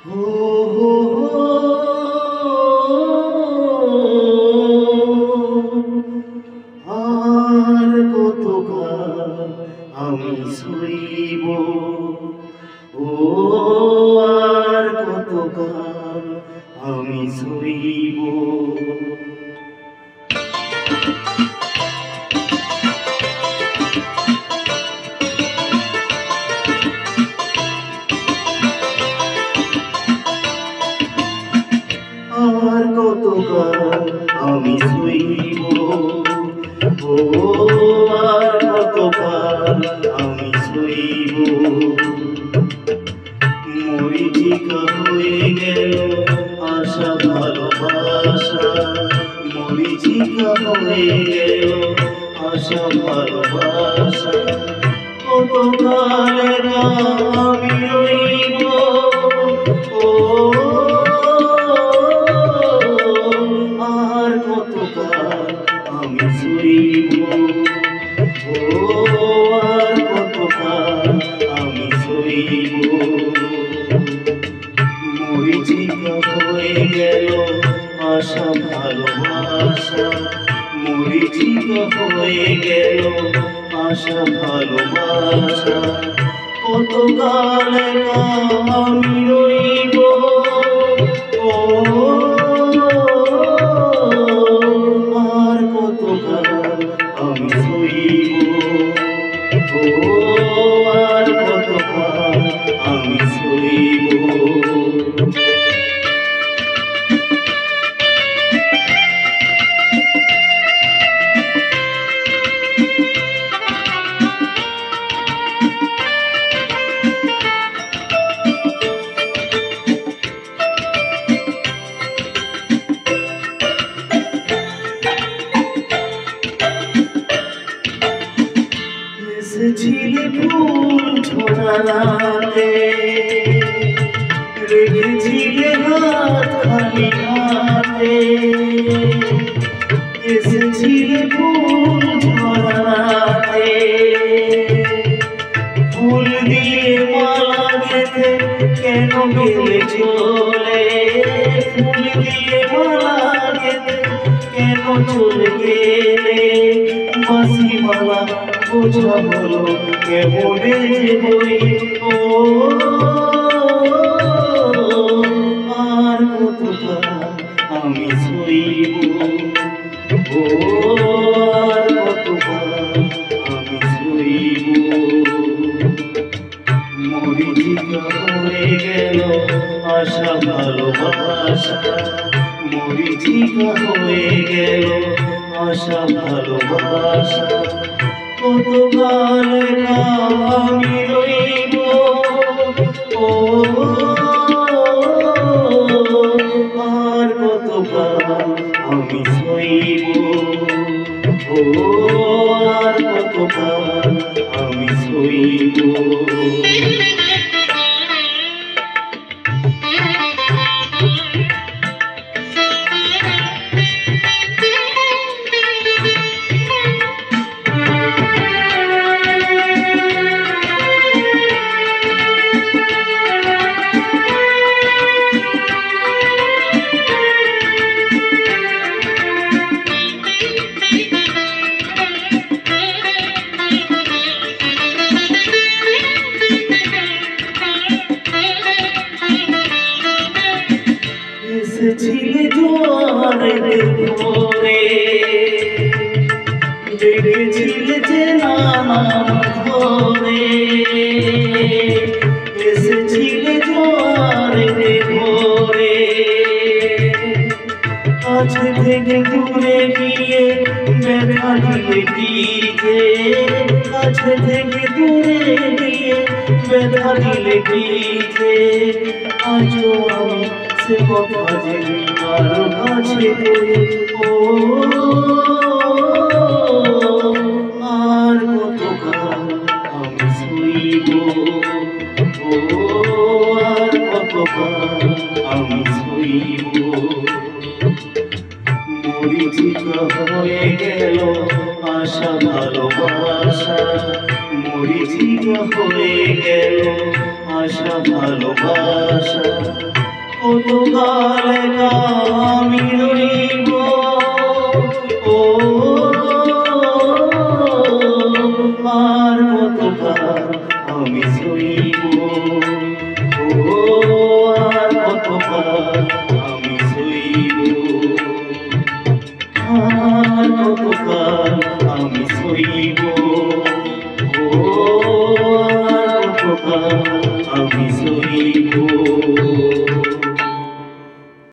হো হো হো, আর কতকাল আমি সইব, ও আর কতকাল আমি সইব। আর কতকাল আমি সইব, ও আর কতকাল আমি সইব। মরীচিকা হয়ে গেল আশা ভালোবাসা, মরীচিকা হয়ে গেল আশা ভালোবাসা। কতকাল আমি রইব, ও আর কতকাল আমি সইব, ও আর কতকাল আমি সইব। মরীচিকা হয়ে গেল আশা ভালোবাসা, মরীচিকা হয়ে গেল আশা ভালোবাসা। কতকাল আমি রইব, ও আর কতকাল আমি সইব, ও আর কতকাল আমি সইব। এসেছিলে ফুল ঝরাতে, রেখেছিলে হাত খালি হাতে। এসেছিলে ফুল ঝরাতে, ফুল দিয়ে মালা গেঁথে কেন গেলে চলে, ফুল দিয়ে মালা গেঁথে কেন চলে গেলে। বাঁশি মালা বোঝা হলো কেমনে যে বই, ও আর কতকাল আমি সইব, ও আর কতকাল আমি সইব। মরীচিকা হয়ে গেল আশা ভালোবাসা, মরীচিকা হয়ে গেল আশা ভালোবাসা। কতকাল আমি রইব, ও আর কতকাল আমি সইব, ও আর কতকাল আমি সইব। এসেছিলে জোয়ারেতে ভোরে, ডেকেছিলে চেনা নাম ধরে। এসেছিলে জোয়ারেতে ভোরে, কাছে থেকে দূরে গিয়ে ব্যথা দিলে কি যে, কাছে থেকে দূরে গিয়ে ব্যথা দিলে কি যে। আজও আমি সে কথা যে কারো কাছে কই, ও আর কতকাল আমি সইব, ও আর কতকাল আমি সইব। মরীচিকা হয়ে গেল আশা ভালোবাসা, মরীচিকা হয়ে গেল আশা ভালোবাসা। কতকাল একা আমি রইব ও